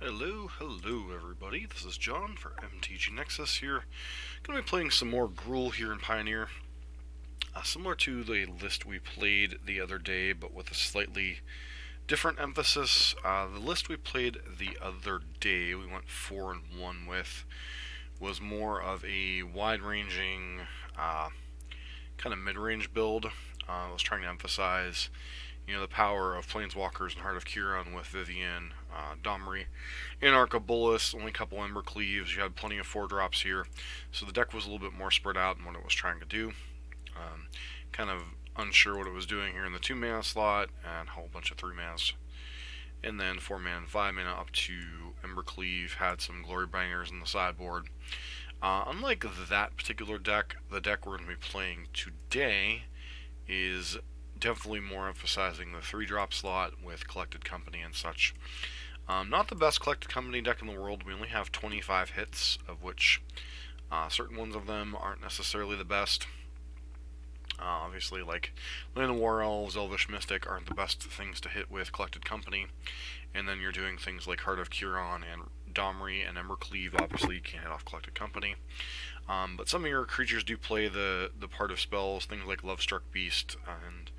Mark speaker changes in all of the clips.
Speaker 1: Hello everybody. This is John for MTG Nexus here. Gonna be playing some more Gruul here in Pioneer. Similar to the list we played the other day, but with a slightly different emphasis. The list we played the other day, we went 4 and 1 with, was more of a wide-ranging, kind of mid-range build. I was trying to emphasize the power of Planeswalkers and Heart of Kiran with Vivian, Domri, and Arcabolas, only a couple Ember Cleaves. You had plenty of 4-drops here, so the deck was a little bit more spread out in what it was trying to do. Kind of unsure what it was doing here in the 2-mana slot, and a whole bunch of 3-manas. And then 4-mana and 5-mana up to Ember Cleave, had some Glory Bangers in the sideboard. Unlike that particular deck, the deck we're going to be playing today is definitely more emphasizing the 3-drop slot with Collected Company and such. Not the best Collected Company deck in the world. We only have 25 hits, of which certain ones of them aren't necessarily the best. Obviously, like Land of War Elves, Elvish Mystic aren't the best things to hit with Collected Company. And then you're doing things like Heart of Kiran and Domri and Ember Cleave. Obviously, you can't hit off Collected Company. But some of your creatures do play the part of spells, things like Lovestruck Beast and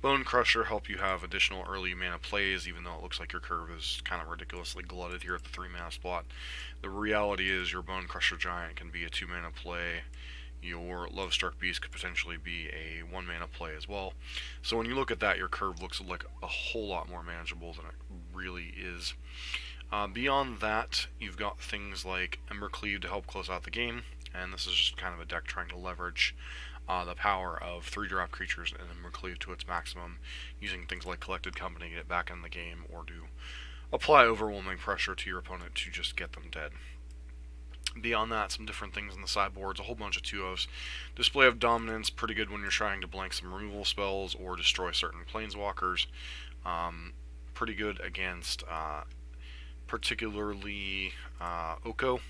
Speaker 1: Bone Crusher help you have additional early mana plays, even though it looks like your curve is kind of ridiculously glutted here at the 3-mana spot. The reality is your Bone Crusher Giant can be a 2-mana play. Your Lovestruck Beast could potentially be a 1-mana play as well. So when you look at that, your curve looks like a whole lot more manageable than it really is. Beyond that, you've got things like Ember Cleave to help close out the game, and this is just kind of a deck trying to leverage the power of 3-drop creatures and Ember Cleave to its maximum, using things like Collected Company to get back in the game, or to apply overwhelming pressure to your opponent to just get them dead. Beyond that, some different things in the sideboards, a whole bunch of 2-0s. Display of Dominance, pretty good when you're trying to blank some removal spells or destroy certain Planeswalkers. Pretty good against particularly CoCo,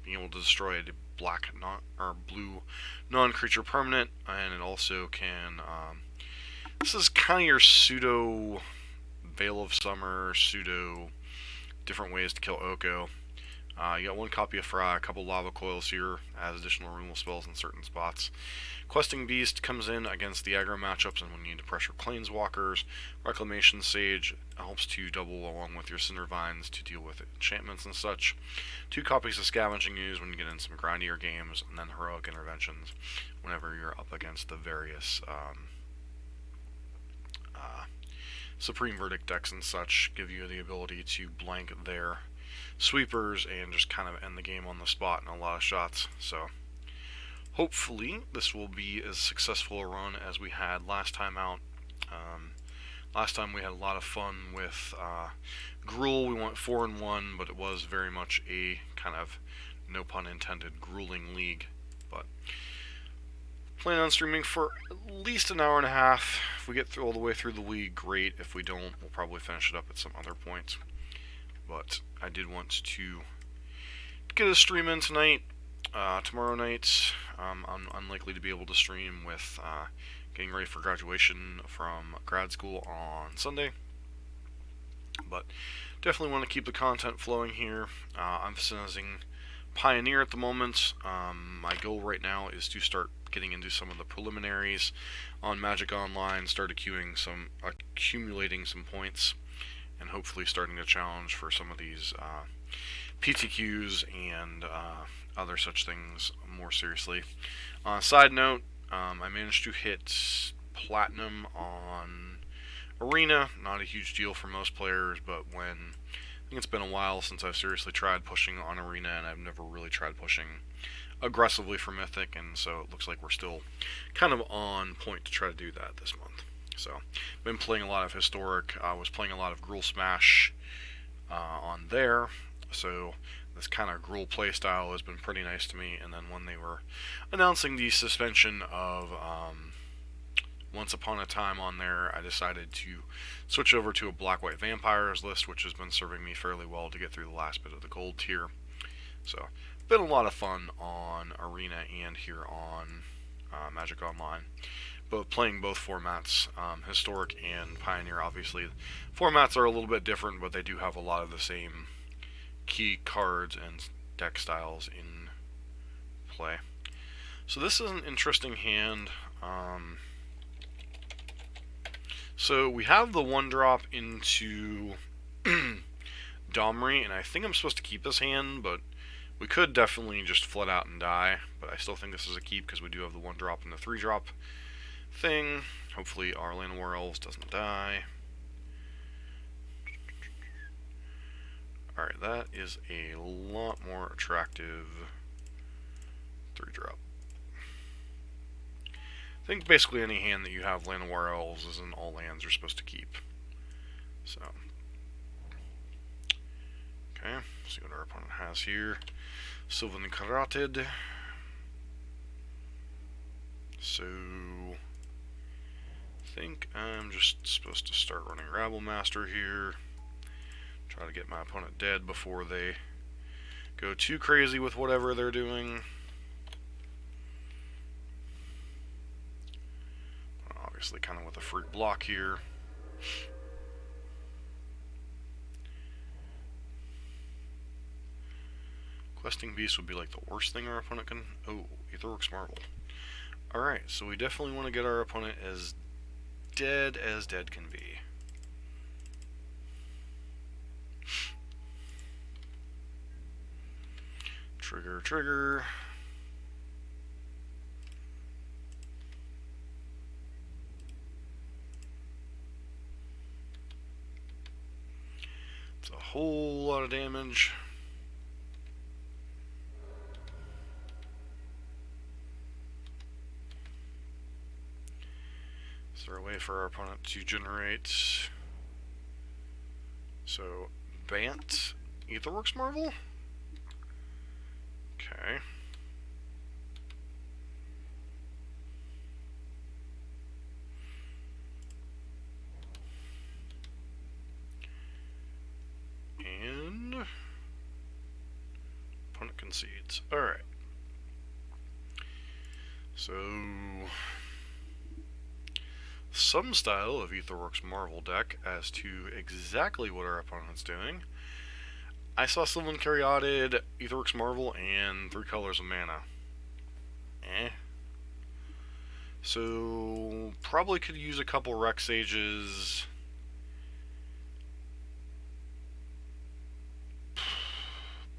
Speaker 1: being able to destroy a black or blue non-creature permanent, and it also can. This is kind of your pseudo Veil of Summer, pseudo different ways to kill CoCo. You got 1 copy of Fry, a couple Lava Coils here as additional removal spells in certain spots. Questing Beast comes in against the aggro matchups and when you need to pressure Planeswalkers. Reclamation Sage helps to double along with your Cinder Vines to deal with enchantments and such. 2 copies of Scavenging Ooze when you get in some grindier games, and then Heroic Interventions whenever you're up against the various Supreme Verdict decks and such, give you the ability to blank their sweepers and just kind of end the game on the spot in a lot of shots. So hopefully this will be as successful a run as we had last time out. Last time we had a lot of fun with Gruul. We went 4 and 1, but it was very much a kind of, no pun intended, grueling league. But plan on streaming for at least an hour and a half. If we get all the way through the league, great. If we don't, we'll probably finish it up at some other point. But I did want to get a stream in tonight. Tomorrow night, I'm unlikely to be able to stream with getting ready for graduation from grad school on Sunday. But definitely want to keep the content flowing here. I'm emphasizing Pioneer at the moment. My goal right now is to start getting into some of the preliminaries on Magic Online, start accumulating some points, and hopefully starting to challenge for some of these PTQs and other such things more seriously. Side note, I managed to hit Platinum on Arena. Not a huge deal for most players, but I think it's been a while since I've seriously tried pushing on Arena, and I've never really tried pushing aggressively for Mythic, and so it looks like we're still kind of on point to try to do that this month. So, been playing a lot of Historic. I was playing a lot of Gruul Smash on there, so this kind of Gruul playstyle has been pretty nice to me. And then when they were announcing the suspension of Once Upon a Time on there, I decided to switch over to a Black-White Vampires list, which has been serving me fairly well to get through the last bit of the gold tier. So, been a lot of fun on Arena and here on Magic Online. Playing both formats, Historic and Pioneer. Obviously, formats are a little bit different, but they do have a lot of the same key cards and deck styles in play. So this is an interesting hand. So we have the 1-drop into Domri, and I think I'm supposed to keep this hand, but we could definitely just flood out and die. But I still think this is a keep because we do have the 1-drop and the 3-drop thing. Hopefully our Llanowar Elves doesn't die. Alright, that is a lot more attractive 3-drop. I think basically any hand that you have Llanowar Elves is in all lands you're supposed to keep. So, okay, see what our opponent has here. Sylvan Carotid. So, I think I'm just supposed to start running Rabble Master here. Try to get my opponent dead before they go too crazy with whatever they're doing. Obviously kind of with a fruit block here. Questing Beast would be like the worst thing our opponent can... Oh, Aetherworks Marvel. Alright, so we definitely want to get our opponent as dead can be. Trigger, trigger. It's a whole lot of damage. Is there a way for our opponent to generate... So, Bant, Aetherworks Marvel? Okay. And opponent concedes. Alright. So some style of Aetherworks Marvel deck as to exactly what our opponent's doing. I saw Sylvan Caryatid, Aetherworks Marvel, and 3 colors of mana. So, probably could use a couple Rec Sages.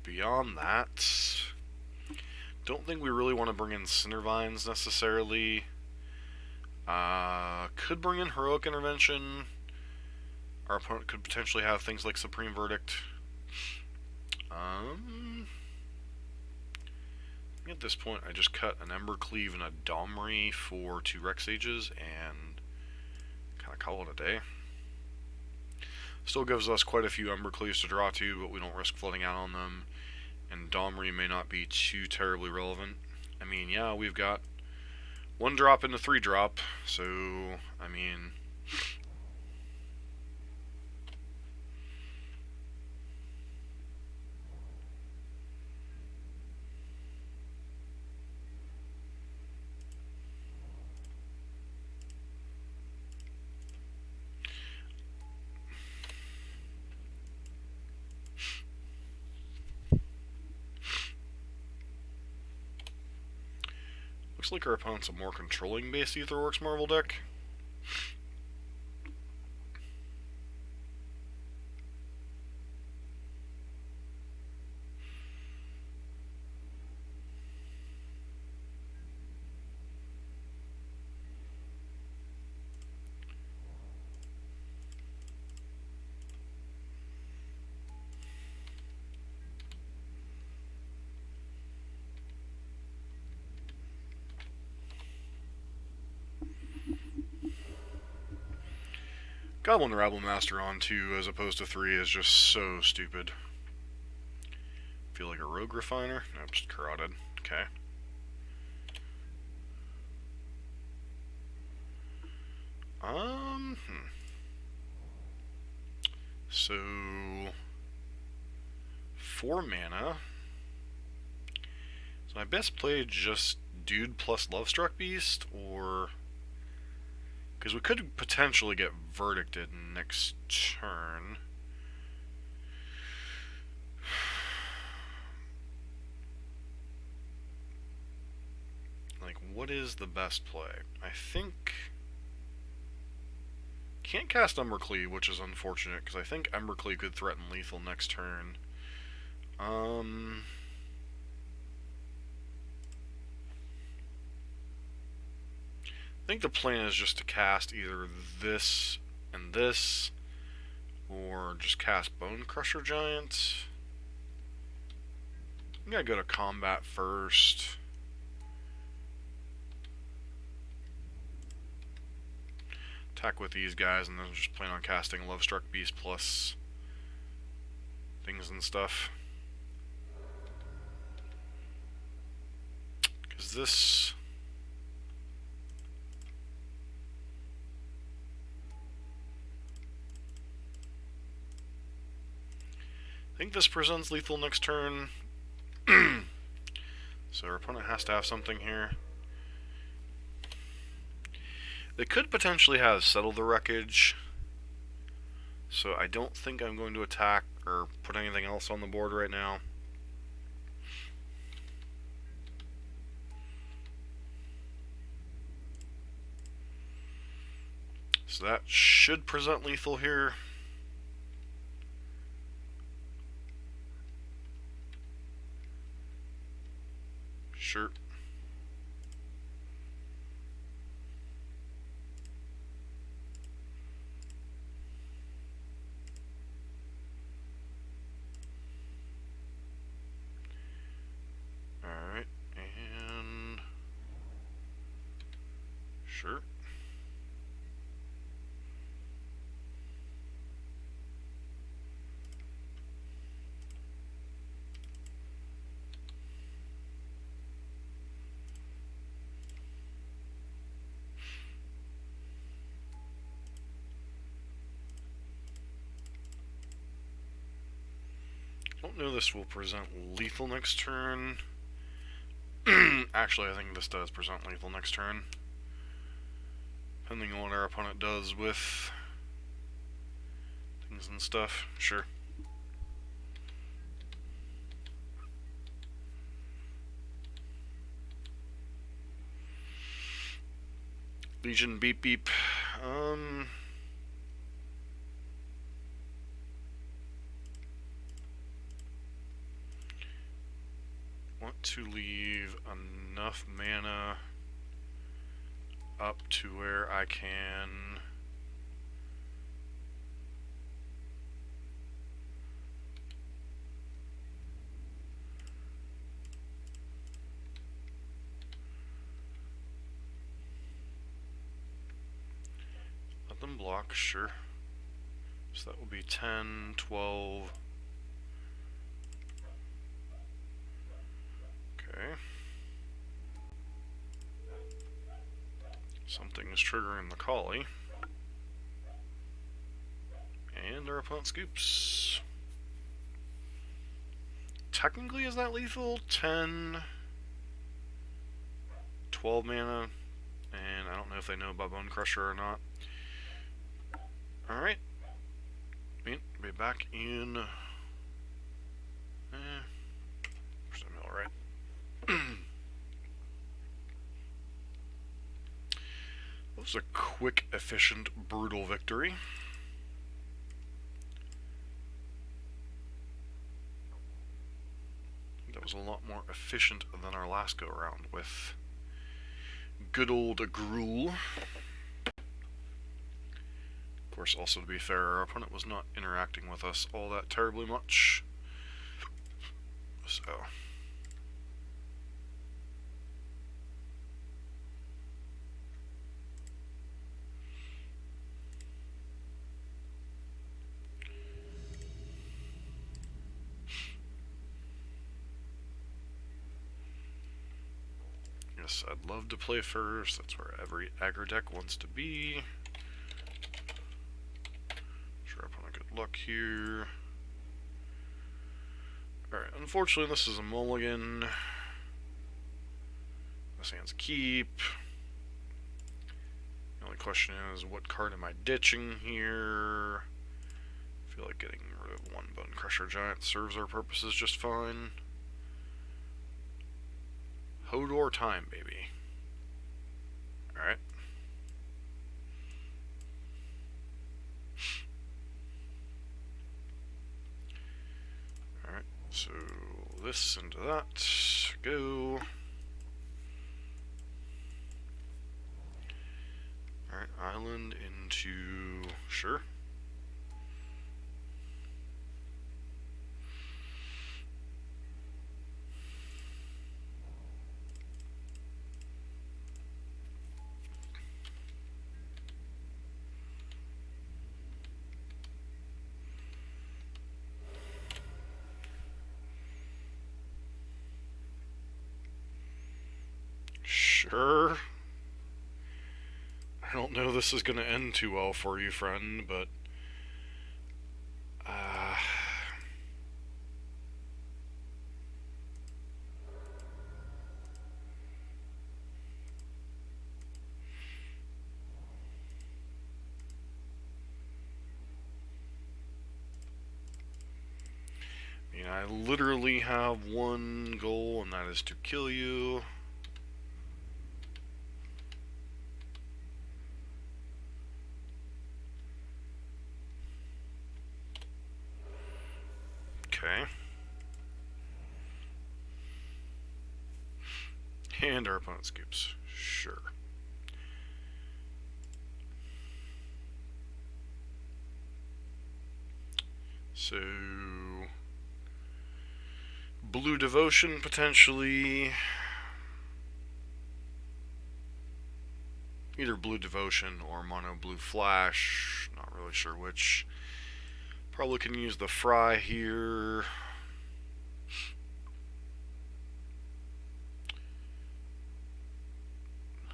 Speaker 1: Beyond that, don't think we really want to bring in Cindervines necessarily. Could bring in Heroic Intervention. Our opponent could potentially have things like Supreme Verdict. At this point, I just cut an Embercleave and a Domri for 2 Rec Sages and kind of call it a day. Still gives us quite a few Embercleaves to draw to, but we don't risk flooding out on them. And Domri may not be too terribly relevant. I mean, yeah, we've got 1-drop into 3-drop, so, I mean... Looks like our opponent's a more controlling-based Aetherworks Marvel deck. Goblin Rabble Master on 2 as opposed to 3 is just so stupid. Feel like a Rogue Refiner? Nope, just Carotid. Okay. So 4 mana. So my best play just Dude plus Lovestruck Beast, or... Because we could potentially get Verdicted next turn. what is the best play? I think... Can't cast Embercleave, which is unfortunate, because I think Embercleave could threaten lethal next turn. I think the plan is just to cast either this and this, or just cast Bone Crusher Giant. I'm gonna go to combat first. Attack with these guys, and then just plan on casting Lovestruck Beast plus things and stuff. Because this... I think this presents lethal next turn. So our opponent has to have something here. They could potentially have Settle the Wreckage. So I don't think I'm going to attack or put anything else on the board right now. So that should present lethal here. Sure. Alright, and... Sure. I don't know this will present lethal next turn. Actually, I think this does present lethal next turn. Depending on what our opponent does with things and stuff. Sure. Legion beep beep. Want to leave enough mana up to where I can let them block, sure. So that will be 10, 12. Okay. Something is triggering the collie. And our opponent scoops. Technically, is that lethal? 10, 12 mana. And I don't know if they know about Bone Crusher or not. Alright. Be back in... Alright. That was a quick, efficient, brutal victory. That was a lot more efficient than our last go around with good old Gruul. Of course, also to be fair, our opponent was not interacting with us all that terribly much. So... Yes, I'd love to play first. That's where every aggro deck wants to be. Sure, up on a good luck here. Alright, unfortunately this is a mulligan. This hand's a keep. The only question is, what card am I ditching here? I feel like getting rid of one Bone Crusher Giant serves our purposes just fine. Hodor time, baby. Alright. Alright, so this into that. Go. Alright, island into... Sure. Sure. I don't know this is going to end too well for you, friend, but... I mean, I literally have one goal, and that is to kill you. Okay. And our opponent scoops. Sure. So... Blue Devotion, potentially. Either Blue Devotion or Mono Blue Flash. Not really sure which. Probably can use the Fry here.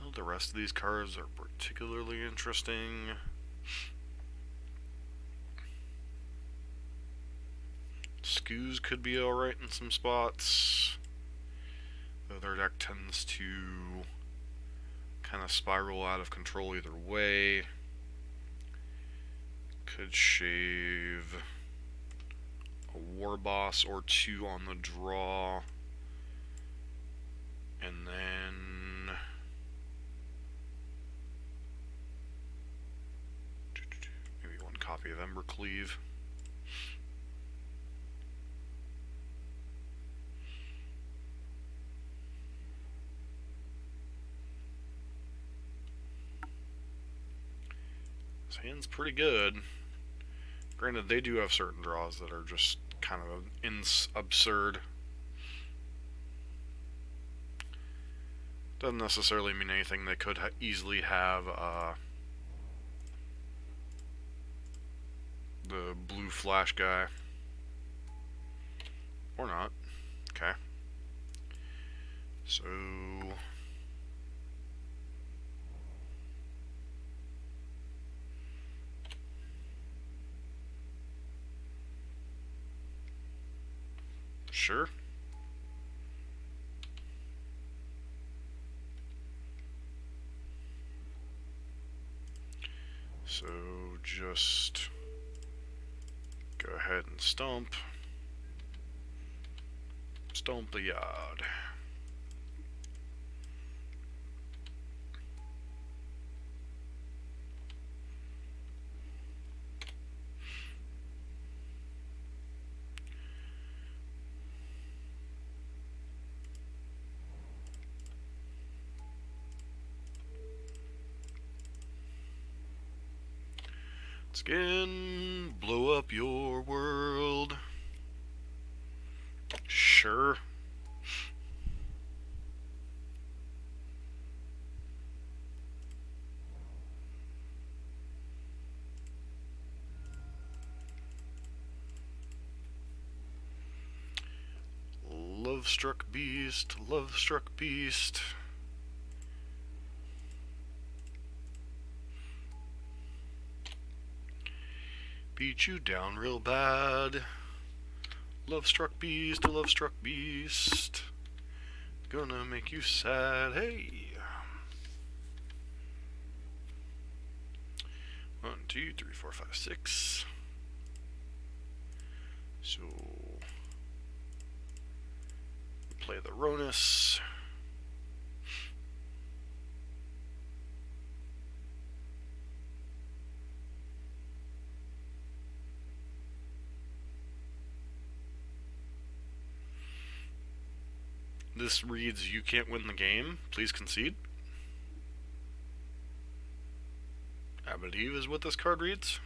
Speaker 1: Well, the rest of these cards are particularly interesting. Scoos could be alright in some spots, though their deck tends to kind of spiral out of control either way. Could shave a War Boss or two on the draw, and then maybe one copy of Embercleave. His hand's pretty good. Granted, they do have certain draws that are just kind of absurd. Doesn't necessarily mean anything. They could easily have the blue flash guy. Or not. Okay. So... Sure. So just go ahead and stomp the yard. Skin, blow up your world. Sure. Love-struck beast, love-struck beast. Beat you down real bad. Love-struck beast, love-struck beast. Gonna make you sad, hey. 1, 2, 3, 4, 5, 6. So we play the Ronus. This reads, "You can't win the game. Please concede." I believe is what this card reads.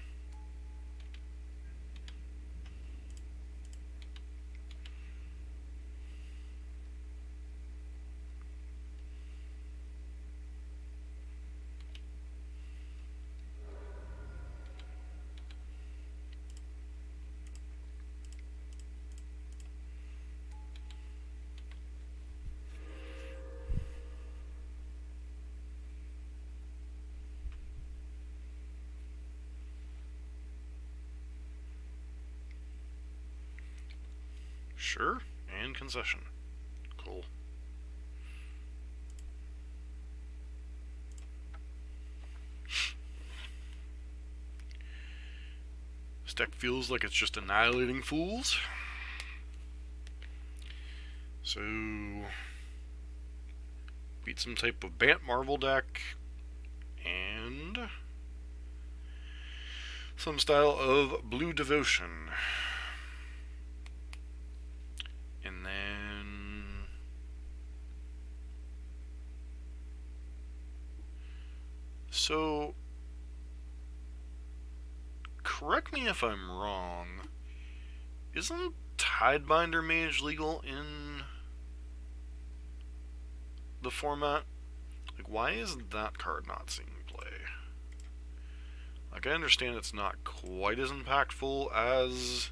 Speaker 1: Sure, and concession. Cool. This deck feels like it's just annihilating fools. So, beat some type of Bant Marvel deck, and some style of Blue Devotion. And then so correct me if I'm wrong. Isn't Tidebinder Mage legal in the format? Like, why is that card not seeing play? Like, I understand it's not quite as impactful as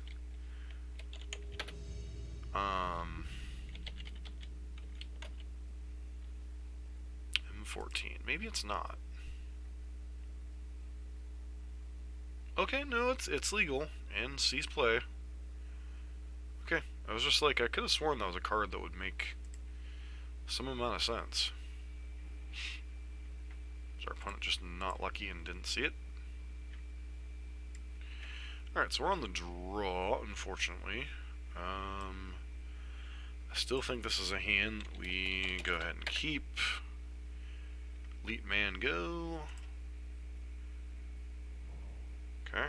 Speaker 1: M14. Maybe it's not. Okay, no, it's legal and sees play. Okay, I was just like, I could have sworn that was a card that would make some amount of sense. Is our opponent just not lucky and didn't see it? Alright, so we're on the draw, unfortunately. I still think this is a hand we go ahead and keep. Elite Man go. Okay.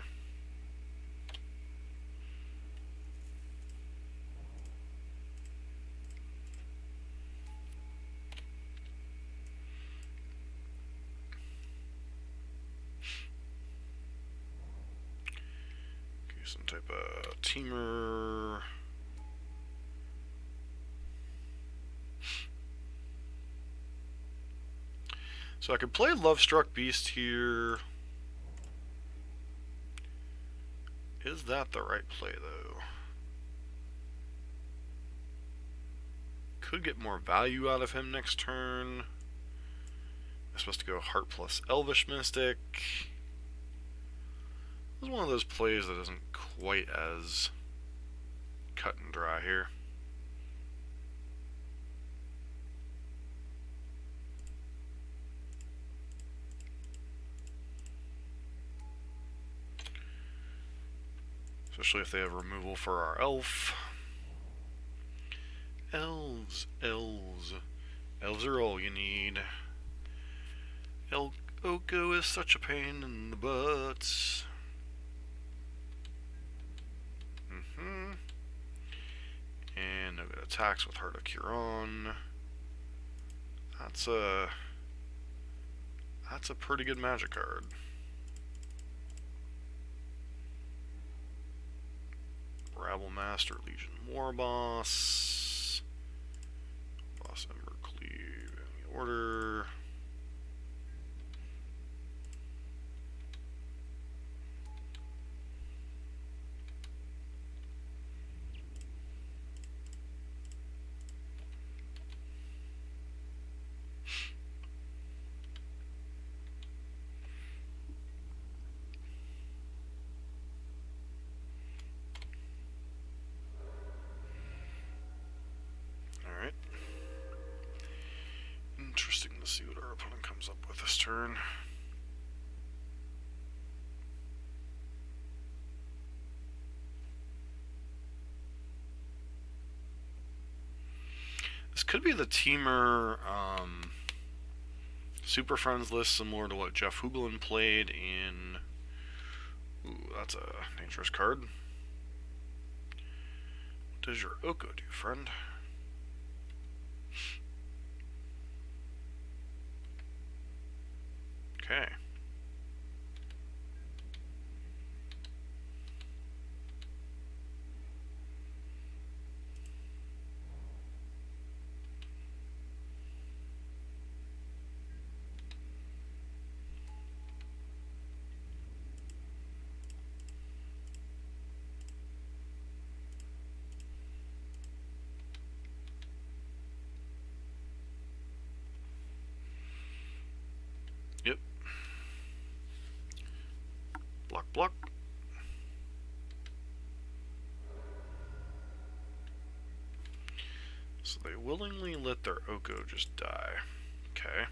Speaker 1: Some type of teamer. So I could play Lovestruck Beast here. Is that the right play, though? Could get more value out of him next turn. I'm supposed to go Heart plus Elvish Mystic. This is one of those plays that isn't quite as cut and dry here. Especially if they have removal for our elf. Elves, elves. Elves are all you need. CoCo is such a pain in the butts. And no good attacks with Heart of Huron. That's a pretty good magic card. Rabble Master, Legion War Boss. Boss Ember Cleave, any order. Interesting to see what our opponent comes up with this turn. This could be the teamer Super Friends list, similar to what Jeff Hugelin played in. Ooh, that's a dangerous card. What does your CoCo do, friend? block. So they willingly let their Oko just die. Okay.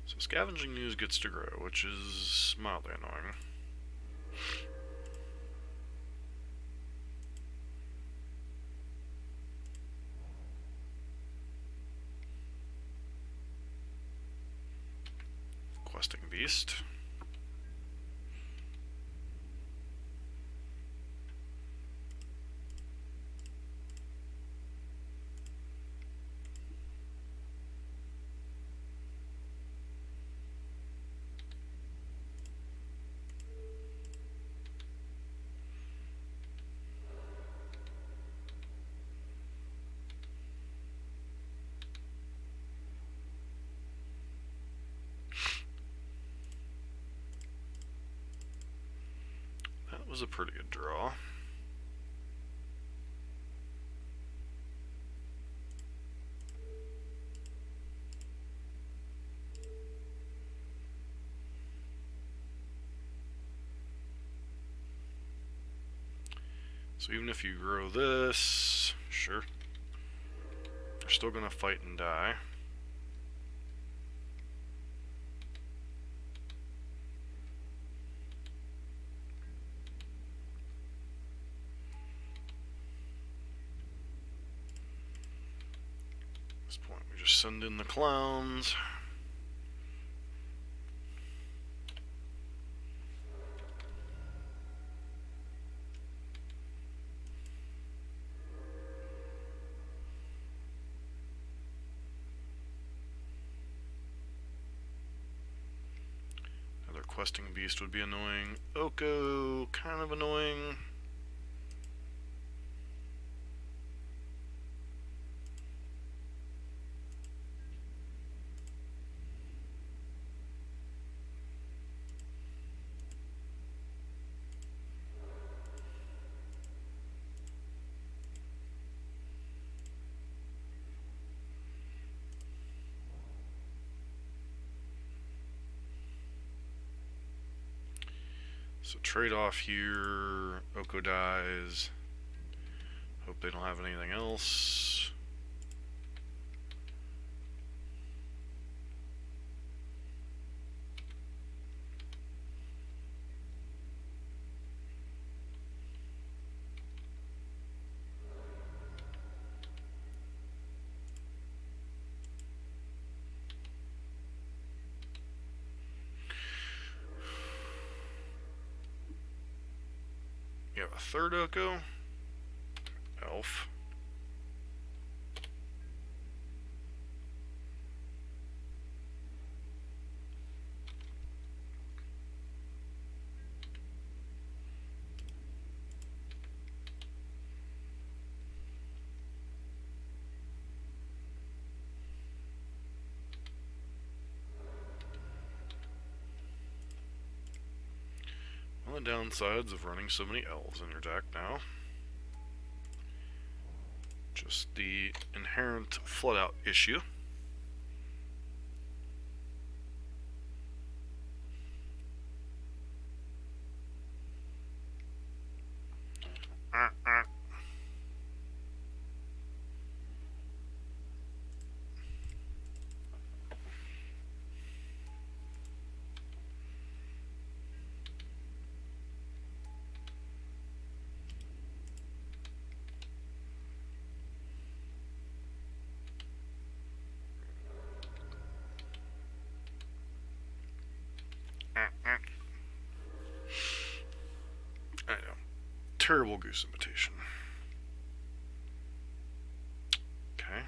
Speaker 1: So Scavenging News gets to grow, which is mildly annoying. Questing Beast. That was a pretty good draw. So even if you grow this, sure, they're still gonna fight and die. At this point, we just send in the clowns. Another questing beast would be annoying. Oko, kind of annoying. So trade off here, Oko dies. Hope they don't have anything else. You have a third Oko. Elf. One of the downsides of running so many elves in your deck now. Just the inherent flood out issue. I know. Terrible goose imitation. Okay.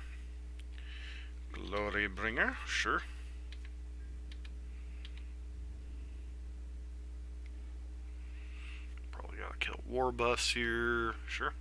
Speaker 1: Glory Bringer, sure. Probably gotta kill War Bus here, sure.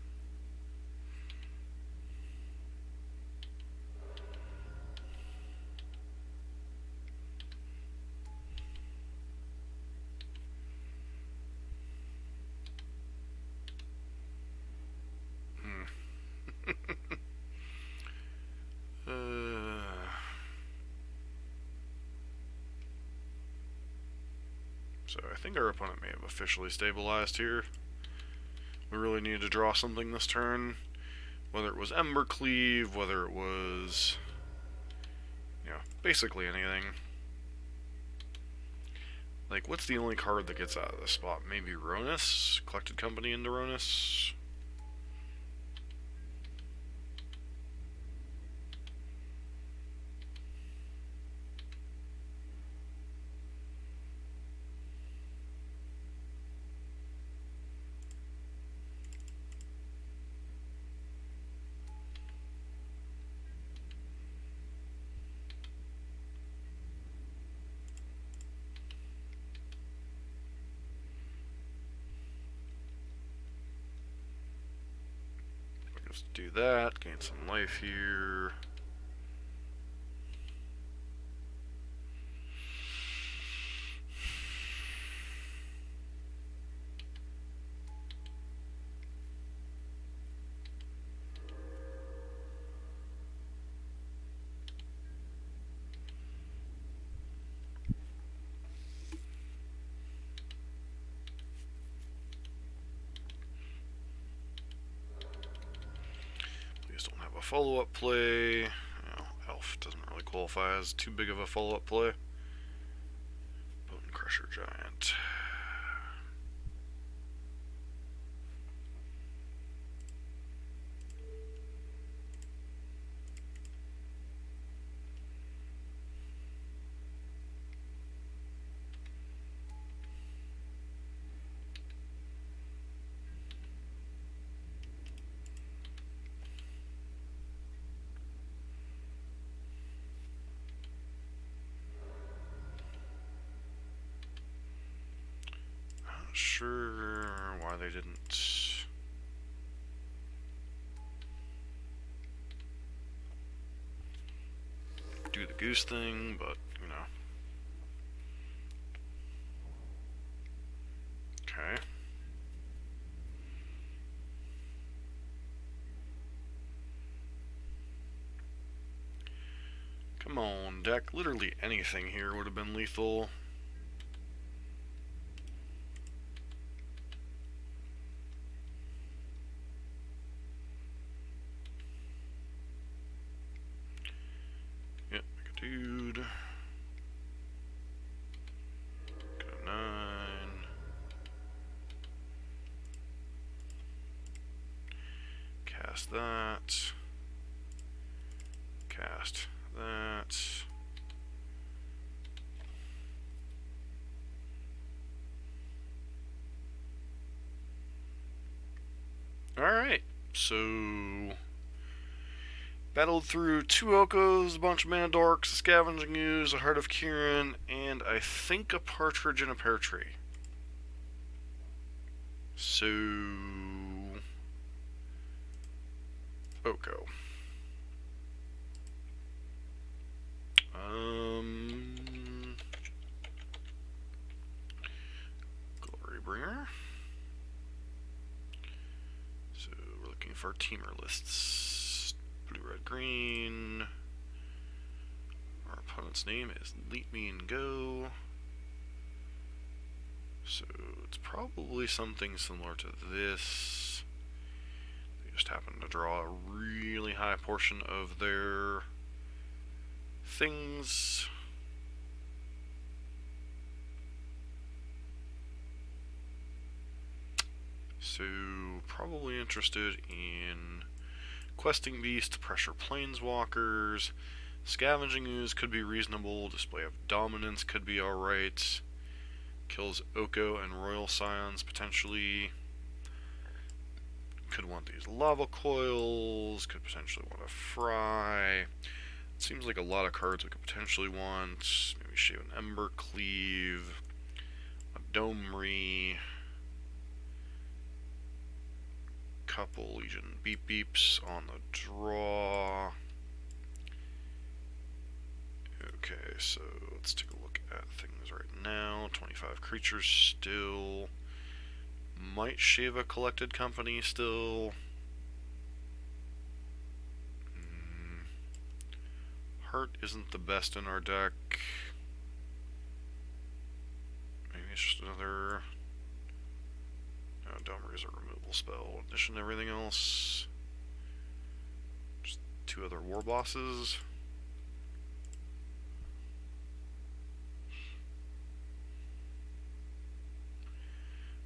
Speaker 1: So I think our opponent may have officially stabilized here. We really needed to draw something this turn. Whether it was Ember Cleave, whether it was, basically anything. Like, what's the only card that gets out of this spot? Maybe Ronus? Collected Company into Ronus? Just do that, gain some life here. Please don't have a follow-up play. Elf doesn't really qualify as too big of a follow-up play. Bone Crusher Giant. Not sure why they didn't do the goose thing, but, Okay. Come on, deck. Literally anything here would have been lethal. Yep, make a dude. Go 9. Cast that. Cast that. Alright, so battled through 2 Okos, a bunch of Mana Dorks, a Scavenging Ooze, a Heart of Kirin, and I think a Partridge and a Pear Tree. So Oko. Glorybringer. So we're looking for teamer lists. Blue, red, green. Our opponent's name is Leap Me and Go. So it's probably something similar to this. They just happen to draw a really high portion of their things. So probably interested in Questing Beast, Pressure Planeswalkers. Scavenging Ooze could be reasonable. Display of Dominance could be alright. Kills Oko and Royal Scions potentially. Could want these Lava Coils. Could potentially want a Fry. Seems like a lot of cards we could potentially want. Maybe shave an Ember Cleave. A Domri. Couple Legion Beep Beeps on the draw. Okay, so let's take a look at things right now. 25 creatures still. Might shave a Collected Company still. Heart isn't the best in our deck. Maybe it's just level spell. In addition to everything else, just 2 other war bosses.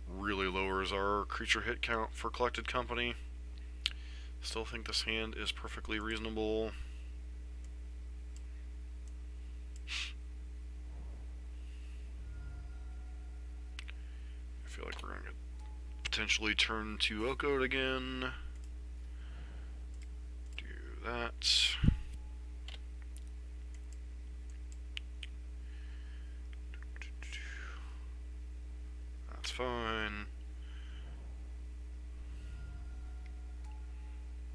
Speaker 1: Really lowers our creature hit count for collected company. Still think this hand is perfectly reasonable. I feel like we're going to potentially turn to CoCo again. Do that. That's fine.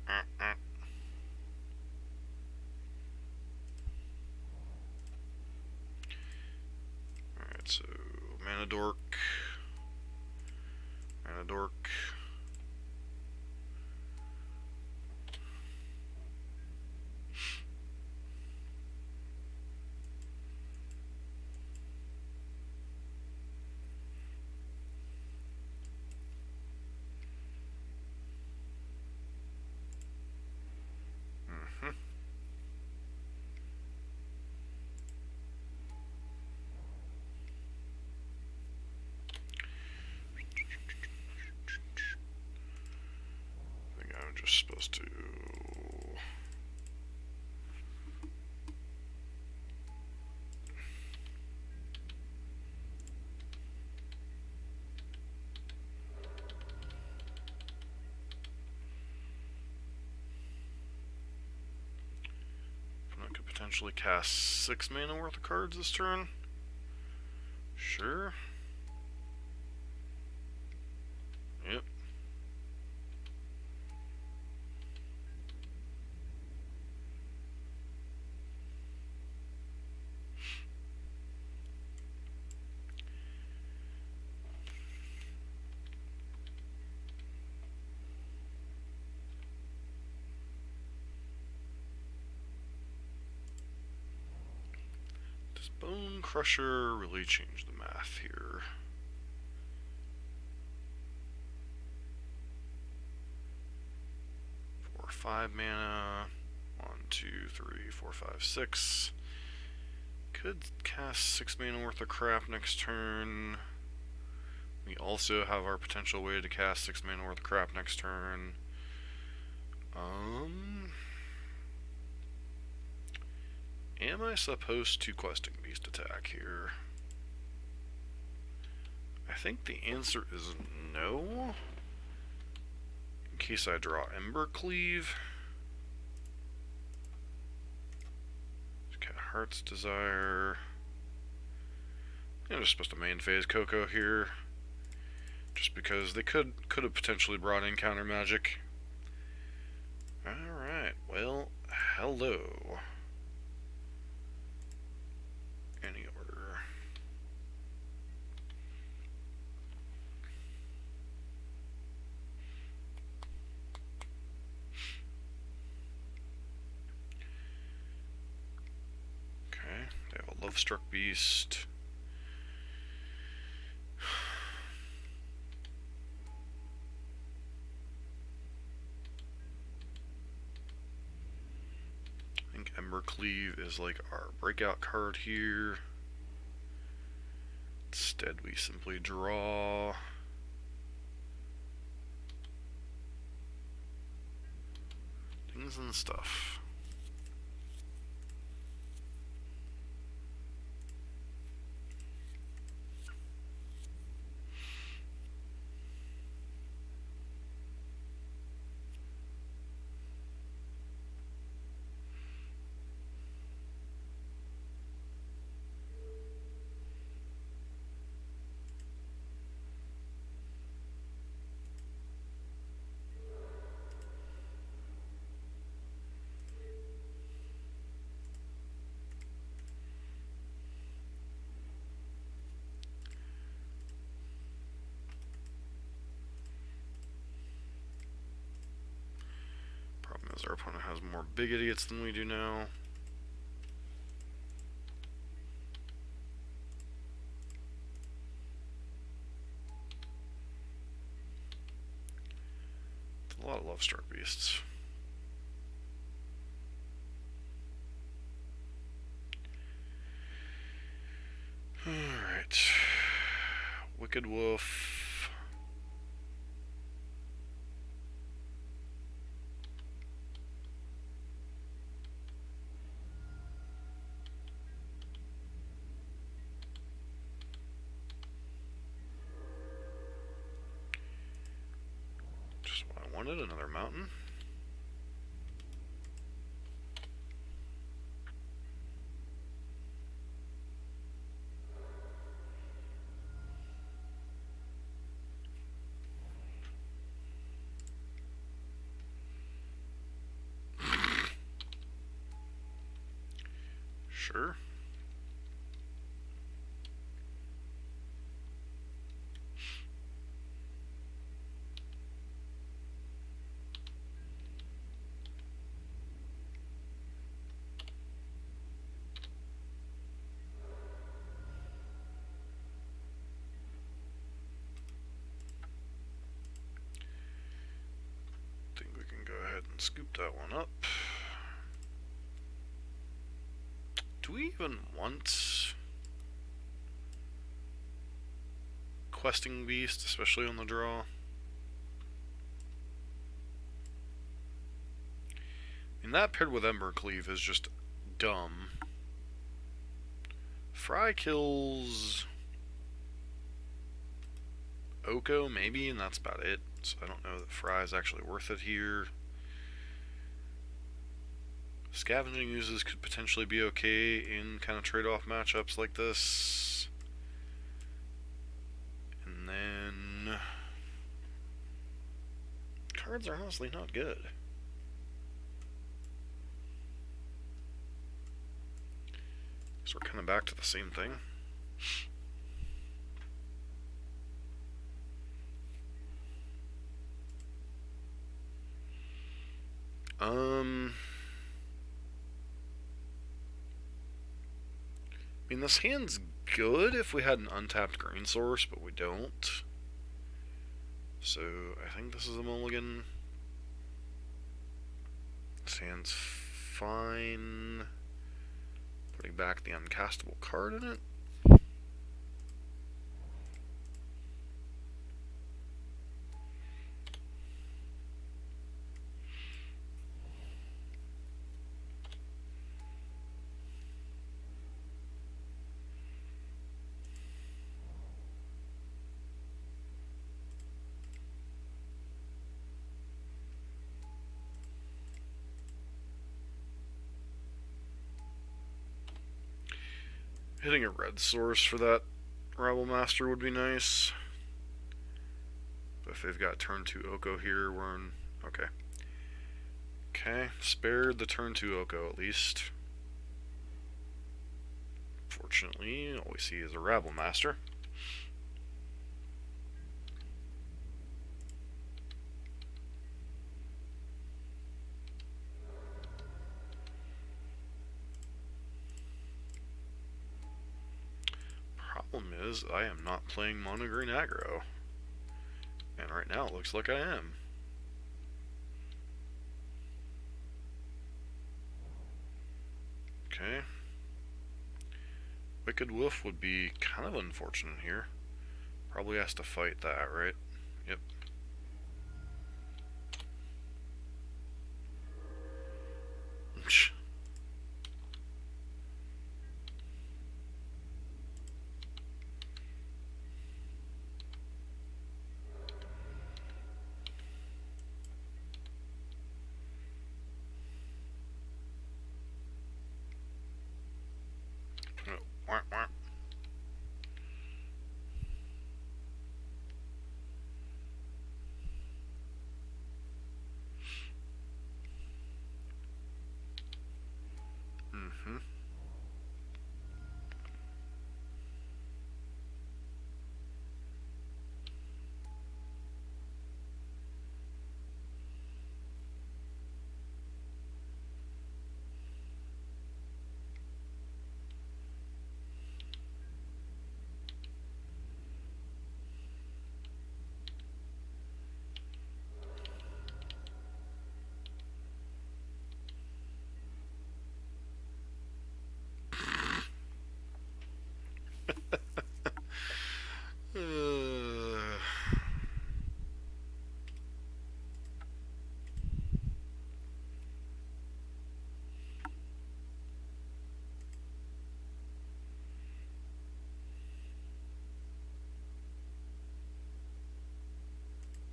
Speaker 1: Alright, so mana dork. Mana dork. Just supposed to I could potentially cast 6 mana worth of cards this turn. Sure. Yep. Does Bone Crusher really change the math here? For 5 mana. 1, 2, 3, 4, 5, 6. Could cast 6 mana worth of crap next turn. We also have our potential way to cast 6 mana worth of crap next turn. Am I supposed to Questing Beast attack here? I think the answer is no. In case I draw Embercleave. Okay, Heart's Desire. I'm just supposed to main phase CoCo here. Just because they could have potentially brought in counter magic. Alright, well, hello. Any order. Okay, they have a Love-Struck Beast. I think Embercleave is like our breakout card here. Instead, we simply draw. Things and stuff. Problem is our opponent has more big idiots than we do now. A lot of love struck beasts. Alright. Wicked Wolf. Just what I wanted, another mountain. Sure. Think we can go ahead and scoop that one up. Do we even want questing beast, especially on the draw? I mean, that paired with Embercleave is just dumb. Fry kills CoCo, maybe, and that's about it. So I don't know that Fry is actually worth it here. Scavenging uses could potentially be okay in kind of trade-off matchups like this. And then cards are honestly not good. So we're kind of back to the same thing. I mean, this hand's good if we had an untapped green source, but we don't. So I think this is a mulligan. This hand's fine. Putting back the uncastable card in it. Hitting a red source for that Rabble Master would be nice. But if they've got turn 2 CoCo here, we're in... Okay. Okay, spared the turn 2 CoCo at least. Fortunately, all we see is a Rabble Master. Problem is, I am not playing mono green aggro. And right now it looks like I am. Okay. Wicked Wolf would be kind of unfortunate here. Probably has to fight that, right? Yep.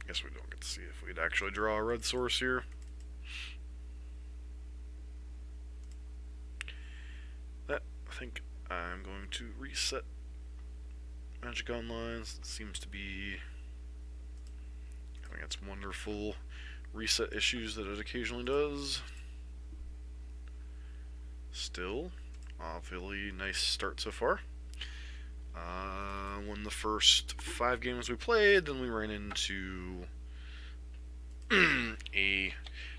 Speaker 1: Guess we don't get to see if we'd actually draw a red source here. I think I'm going to reset Magic Online. It seems to be having its wonderful reset issues that it occasionally does. Still, obviously nice start so far. Won the first 5 games we played, then we ran into a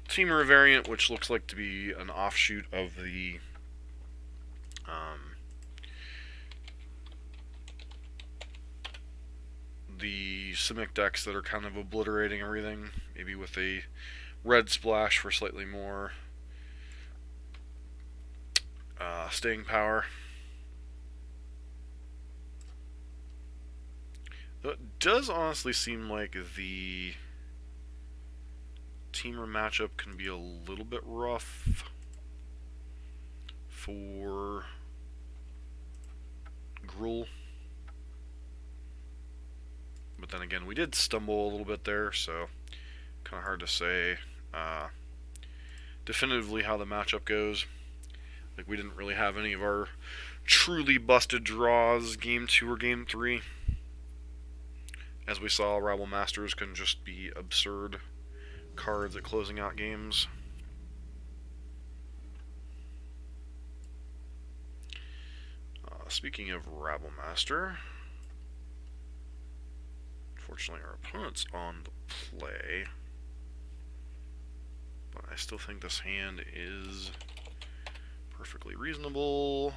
Speaker 1: Teamer variant, which looks like to be an offshoot of the Simic decks that are kind of obliterating everything, maybe with a red splash for slightly more staying power. Though it does honestly seem like the Teamer matchup can be a little bit rough for Gruul. But then again, we did stumble a little bit there, so kind of hard to say definitively how the matchup goes. Like, we didn't really have any of our truly busted draws game 2 or game 3. As we saw, Rival Masters can just be absurd cards at closing out games. Speaking of Rabble Master, unfortunately our opponent's on the play, but I still think this hand is perfectly reasonable.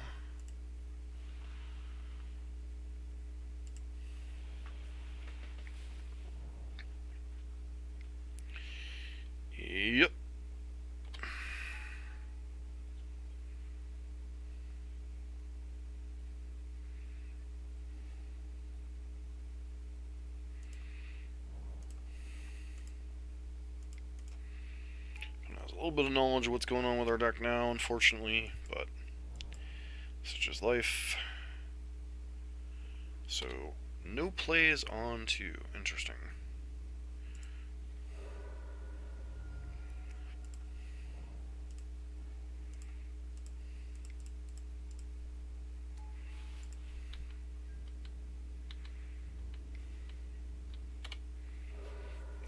Speaker 1: Yep. A little bit of knowledge of what's going on with our deck now, unfortunately, but such is life. So, no plays on 2. Interesting.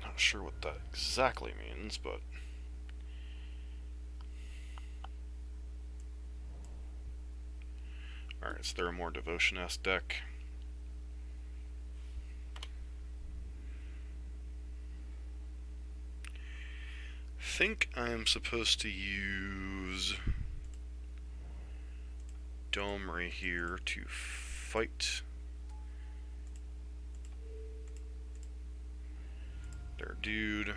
Speaker 1: Not sure what that exactly means, but alright, so they're a more Devotion-esque deck. I think I'm supposed to use Dome right here to fight their dude.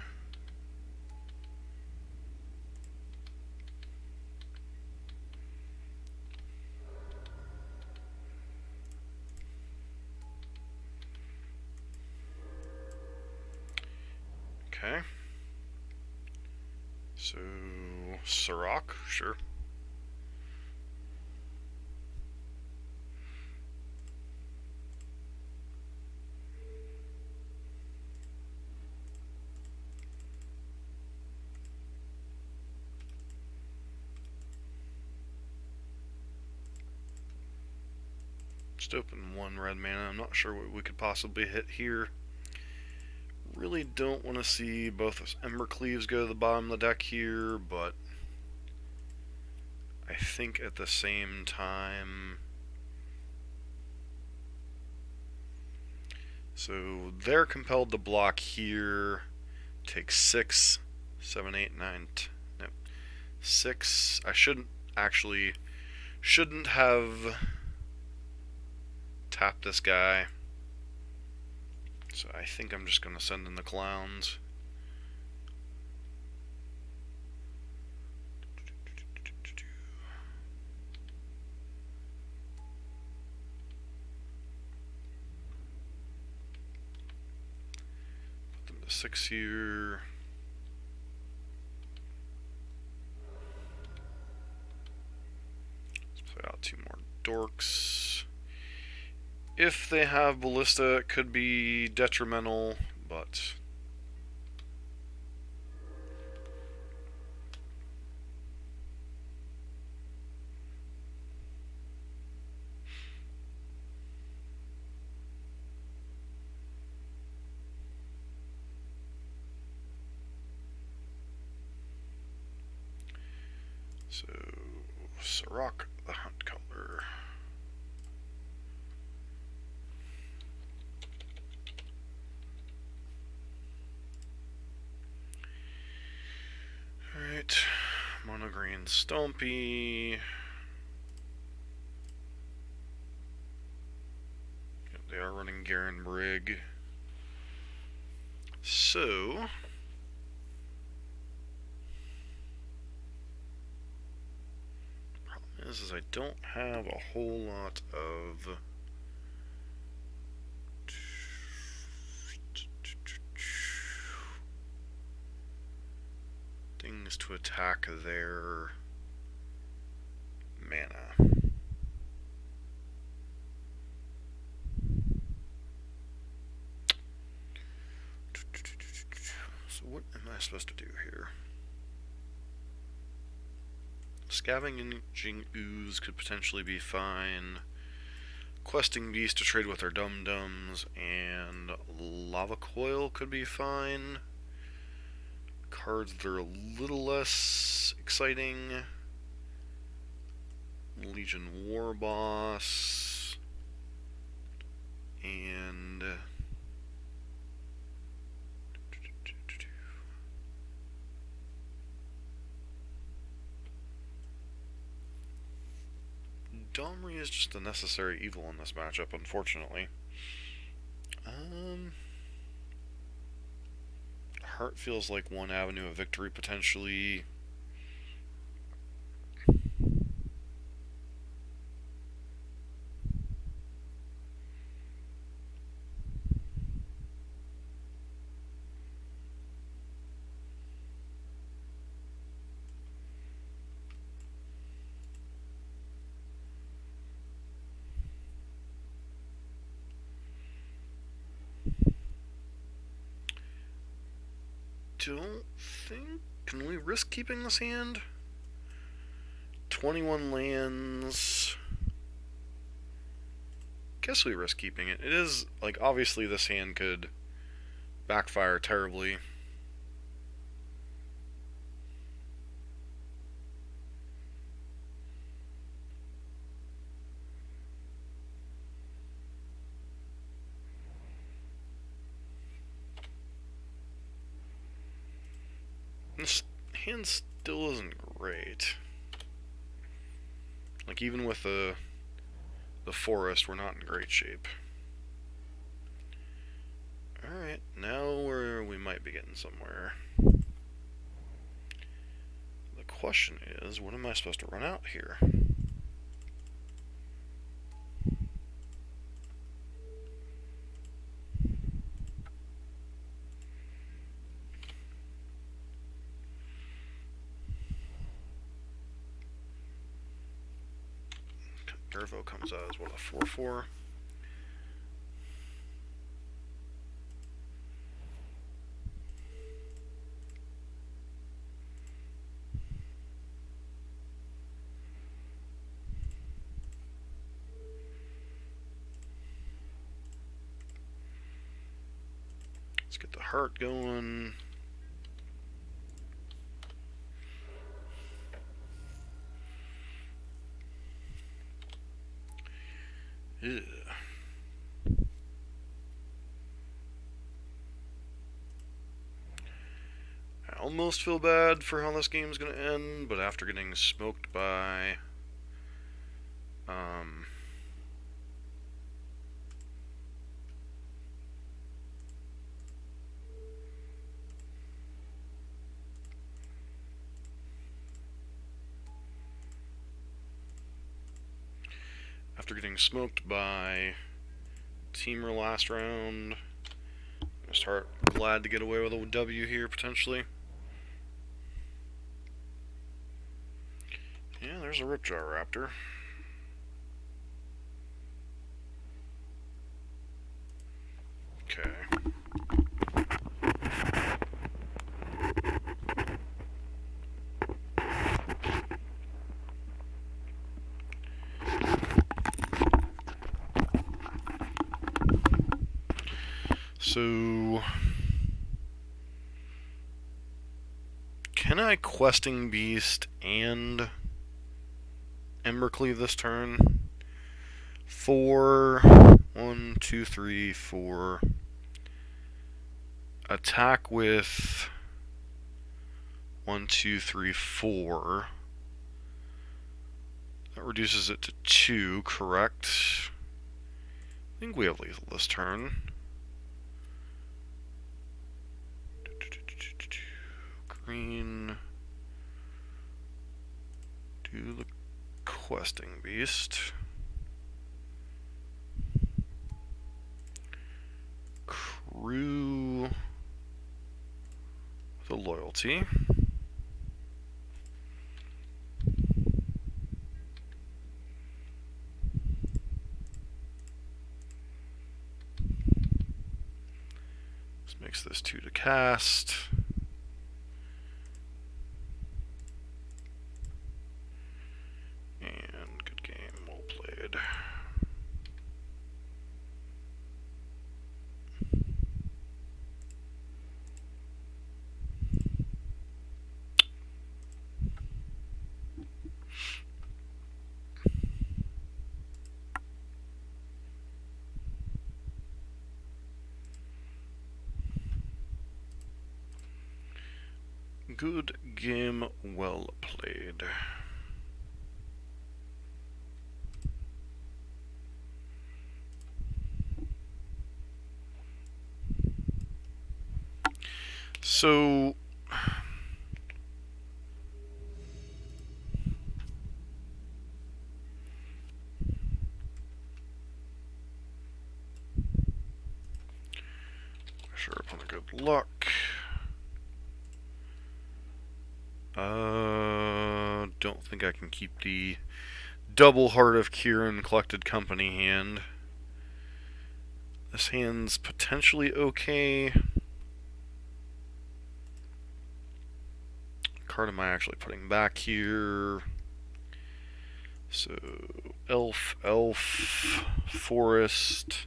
Speaker 1: Okay. So, Sirach, sure. Just open 1 red mana. I'm not sure what we could possibly hit here. Really don't want to see both Embercleaves go to the bottom of the deck here, but I think at the same time, so they're compelled to block here, take 6, 7, 8, 9, nope, 6. I shouldn't have tapped this guy. So I think I'm just going to send in the clowns. Put them to 6 here. Let's play out 2 more dorks. If they have Ballista, it could be detrimental, but So, Sirach, the hunt color. Alright, mono green Stompy. They are running Garen Brig. So, problem is I don't have a whole lot of things to attack their mana. So what am I supposed to do here? Scavenging Ooze could potentially be fine. Questing Beast to trade with our Dum-Dums, and Lava Coil could be fine. Cards that are a little less exciting. Legion War Boss. And Domri is just a necessary evil in this matchup, unfortunately. Heart feels like one avenue of victory, potentially. Don't think... Can we risk keeping this hand? 21 lands... Guess we risk keeping it. It is, like, obviously this hand could backfire terribly. This hand still isn't great. Like, even with the forest, we're not in great shape. Alright, now we might be getting somewhere. The question is, what am I supposed to run out here? Dervo comes out as what, a 4/4? Let's get the heart going. Ew. I almost feel bad for how this game's gonna end, but after getting smoked by Teamer last round, I'm gonna start glad to get away with a W here potentially. Yeah, there's a Ripjaw Raptor. Okay. So, can I Questing Beast and Embercleave this turn. 4. 1, 2, 3, 4. Attack with 1, 2, 3, 4. That reduces it to 2, correct? I think we have lethal this turn. Green. Do the questing beast. Crew the loyalty. This makes this 2 to cast. And good game, well played. Good game, well played. So, sure upon a good luck. Don't think I can keep the double Heart of Kieran collected company hand. This hand's potentially okay. Card am I actually putting back here? So, Elf, Forest,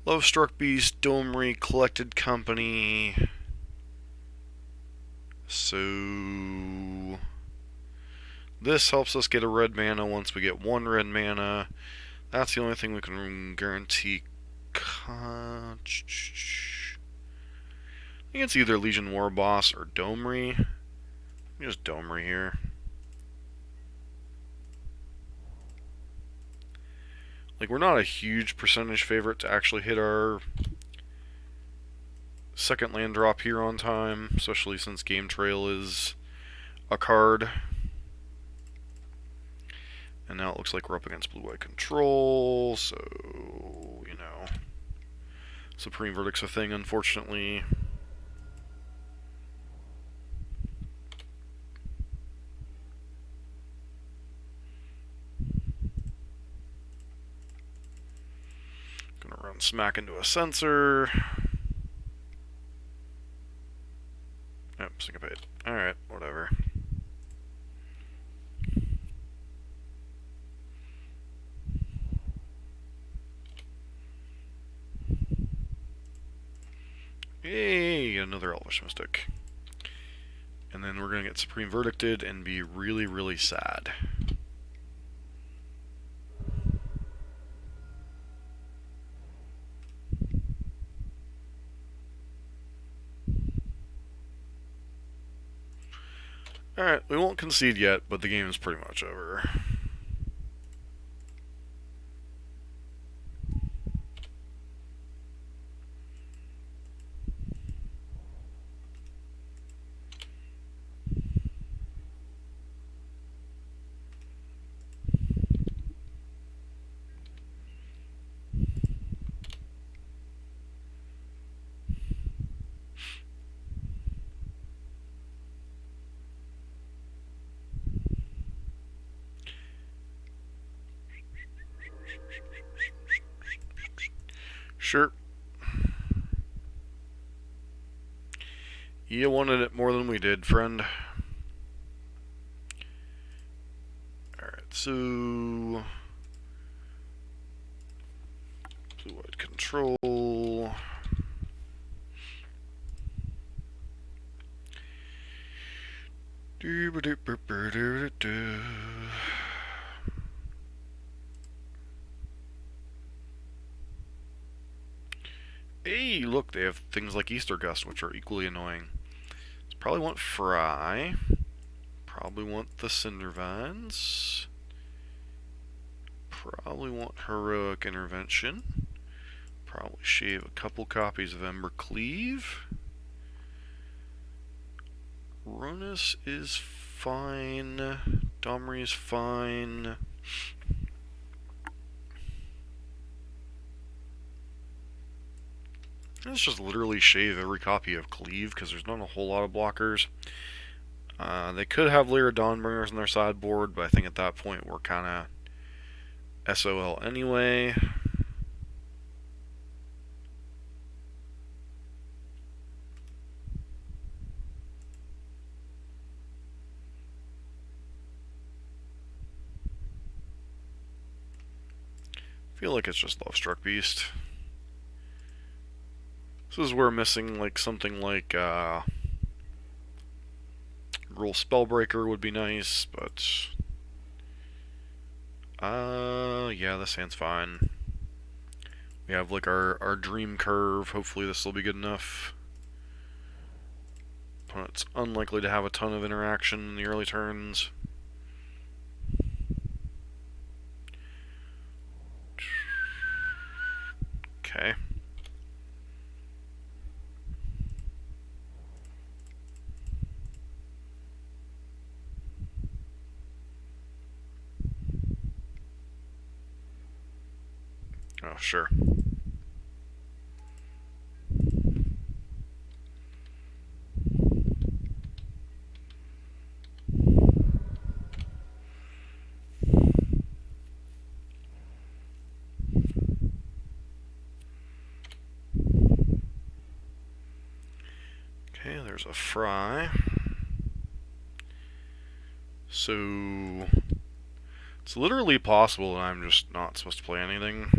Speaker 1: Love Struck Beast, Domri, Collected Company. So, this helps us get a red mana once we get 1 red mana. That's the only thing we can guarantee. I think it's either Legion War Boss or Domri. Just Domri here. Like, we're not a huge percentage favorite to actually hit our second land drop here on time, especially since Game Trail is a card. And now it looks like we're up against blue-white control, so, you know, Supreme Verdict's a thing, unfortunately. Gonna run smack into a sensor. Oh, syncopate. Alright, whatever. Yay, another Elvish Mystic. And then we're gonna get Supreme Verdicted and be really, really sad. Alright, we won't concede yet, but the game is pretty much over. Sure. You wanted it more than we did, friend. Alright, so blue-white control. Hey, look, they have things like Easter Gust, which are equally annoying. Probably want Fry. Probably want the Cinder Vines. Probably want Heroic Intervention. Probably shave a couple copies of Ember Cleave. Ronus is fine. Domri is fine. Let's just literally shave every copy of Cleave because there's not a whole lot of blockers. They could have Lyra Dawnbringers on their sideboard, but I think at that point we're kind of SOL anyway. I feel like it's just Lovestruck Beast. This is where missing like something like Gruul Spellbreaker would be nice, but yeah, this hand's fine. We have like our Dream Curve. Hopefully this will be good enough. Opponent's unlikely to have a ton of interaction in the early turns. Okay. Oh, sure. Okay, there's a Fry. So it's literally possible that I'm just not supposed to play anything.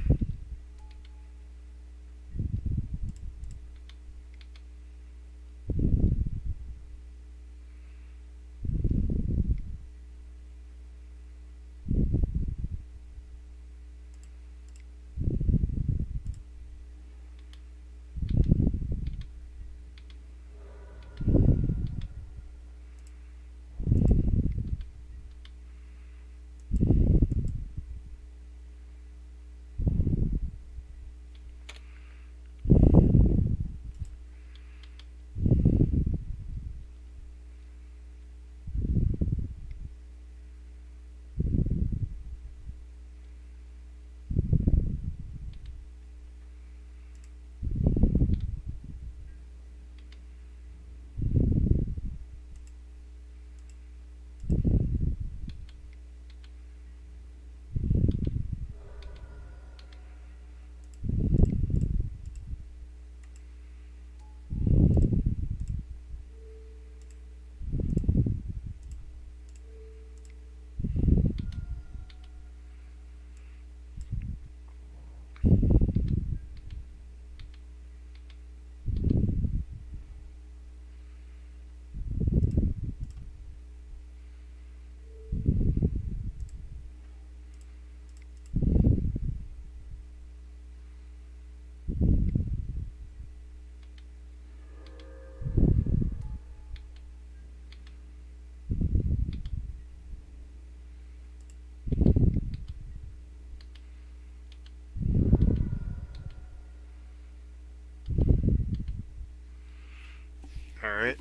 Speaker 1: Alright.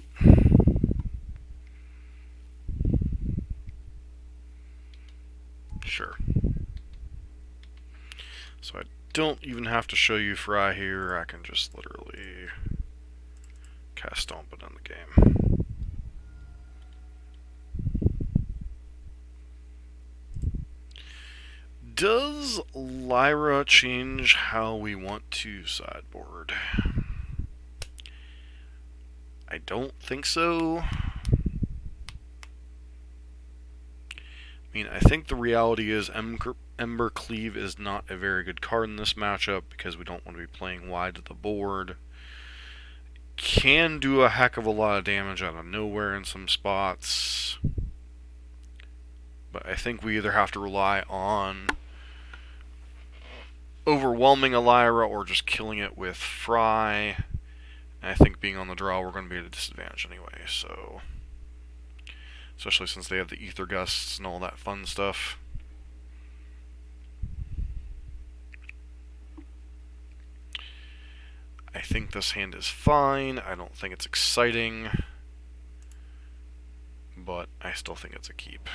Speaker 1: Sure. So I don't even have to show you Fry here. I can just literally cast Stomp it in the game. Does Lyra change how we want to sideboard? I don't think so. I mean, I think the reality is Ember Cleave is not a very good card in this matchup because we don't want to be playing wide to the board. Can do a heck of a lot of damage out of nowhere in some spots. But I think we either have to rely on overwhelming a Lyra or just killing it with Fry. And I think being on the draw, we're going to be at a disadvantage anyway, so... Especially since they have the Ether Gusts and all that fun stuff. I think this hand is fine. I don't think it's exciting. But I still think it's a keep.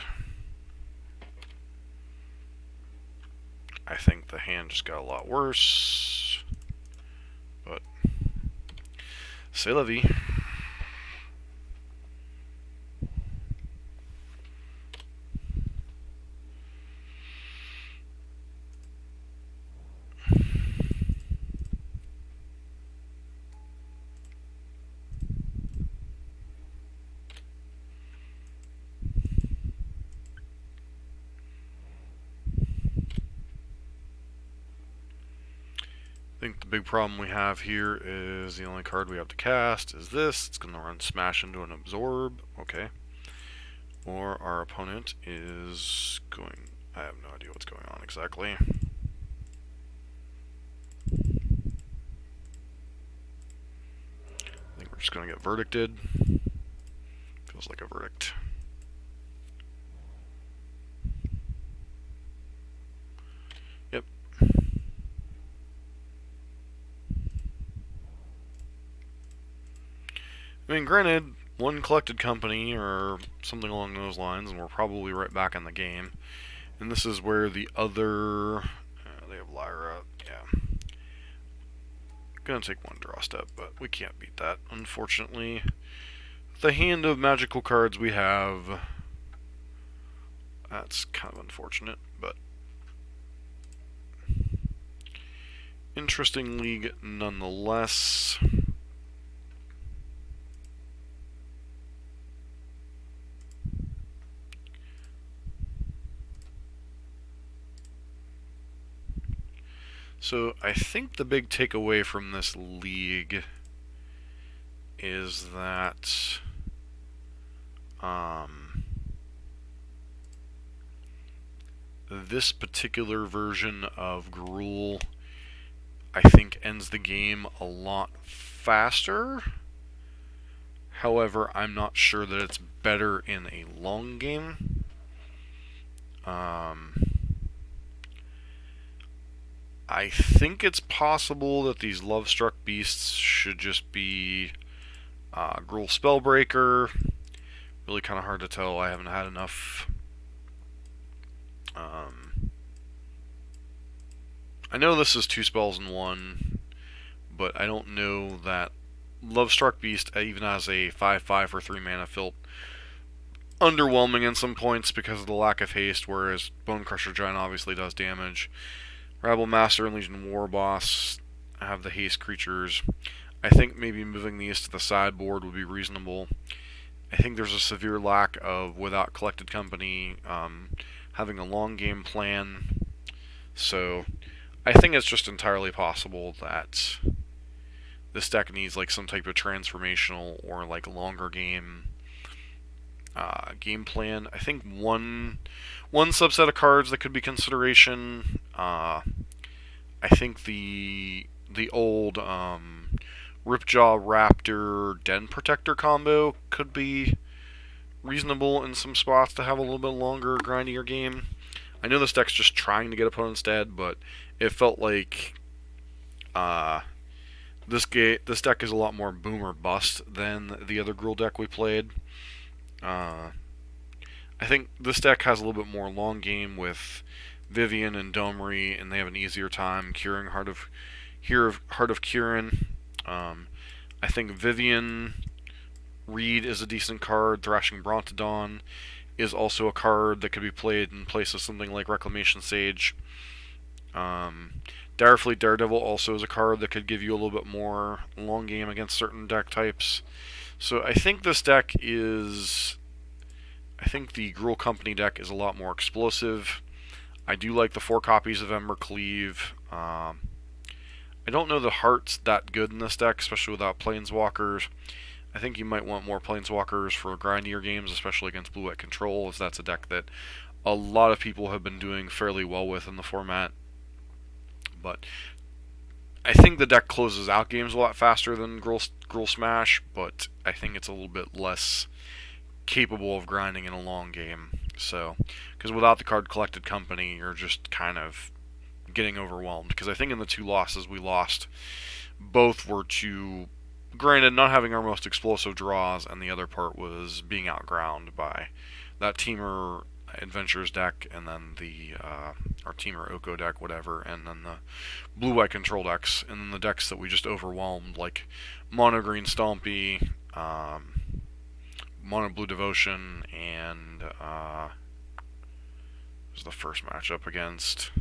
Speaker 1: I think the hand just got a lot worse. But... c'est la vie. I think the big problem we have here is the only card we have to cast is this. It's going to run Smash into an Absorb. Okay. Or our opponent is going... I have no idea what's going on exactly. I think we're just going to get verdicted. Feels like a verdict. Yep. I mean, granted, one collected company or something along those lines, and we're probably right back in the game. And this is where the other... they have Lyra, yeah. Gonna take one draw step, but we can't beat that, unfortunately. The hand of magical cards we have... that's kind of unfortunate, but... interesting league nonetheless. So I think the big takeaway from this league is that this particular version of Gruul, I think, ends the game a lot faster. However, I'm not sure that it's better in a long game. I think it's possible that these Love-Struck Beasts should just be Gruul Spellbreaker. Really kind of hard to tell. I haven't had enough. I know this is 2 spells in 1, but I don't know that Love-Struck Beast, even as a 5/5 for 3 mana, felt underwhelming in some points because of the lack of haste, whereas Bone Crusher Giant obviously does damage. Rabble Master and Legion War Boss have the haste creatures. I think maybe moving these to the sideboard would be reasonable. I think there's a severe lack of, without Collected Company, having a long game plan. So I think it's just entirely possible that this deck needs like some type of transformational or like longer game game plan. I think one subset of cards that could be consideration. I think the old Ripjaw Raptor Den Protector combo could be reasonable in some spots to have a little bit longer, grindier game. I know this deck's just trying to get opponents dead, but it felt like this deck is a lot more boom or bust than the other Gruul deck we played. I think this deck has a little bit more long game with Vivian and Domri, and they have an easier time curing Heart of Kirin. I think Vivian Reed is a decent card. Thrashing Brontodon is also a card that could be played in place of something like Reclamation Sage. Direfleet Daredevil also is a card that could give you a little bit more long game against certain deck types. So I think this deck is... I think the Gruul Company deck is a lot more explosive. I do like the 4 copies of Ember Cleave. I don't know the Heart's that good in this deck, especially without Planeswalkers. I think you might want more Planeswalkers for grindier games, especially against Blue-White Control, as that's a deck that a lot of people have been doing fairly well with in the format. But I think the deck closes out games a lot faster than Gruul Smash, but I think it's a little bit less capable of grinding in a long game. So, because without the card collected company, you're just kind of getting overwhelmed. Because I think in the two losses we lost, both were to, granted, not having our most explosive draws, and the other part was being outground by that Teamer Adventures deck, and then the our Teamer Oko deck, whatever, and then the blue-white control decks, and then the decks that we just overwhelmed, like Mono Green Stompy, Mono Blue Devotion, and was the first matchup against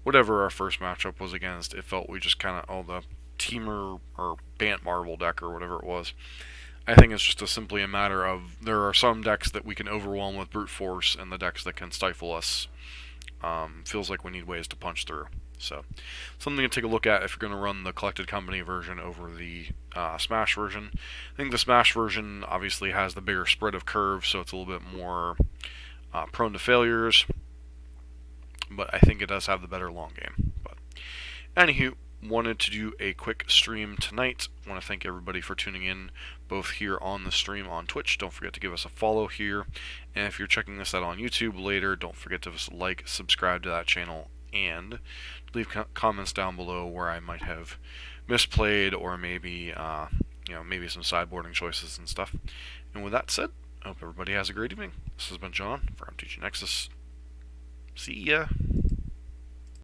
Speaker 1: whatever our first matchup was against. It felt we just kind of the Teamer or Bant Marvel deck or whatever it was. I think it's just simply a matter of there are some decks that we can overwhelm with brute force, and the decks that can stifle us. Feels like we need ways to punch through. So, something to take a look at if you're going to run the collected company version over the Smash version. I think the Smash version obviously has the bigger spread of curves, so it's a little bit more prone to failures. But I think it does have the better long game. But anywho, wanted to do a quick stream tonight. Want to thank everybody for tuning in, both here on the stream on Twitch. Don't forget to give us a follow here. And if you're checking this out on YouTube later, don't forget to like, subscribe to that channel, and leave comments down below where I might have misplayed, or maybe maybe some sideboarding choices and stuff. And with that said, I hope everybody has a great evening. This has been John for MTG Nexus. See ya.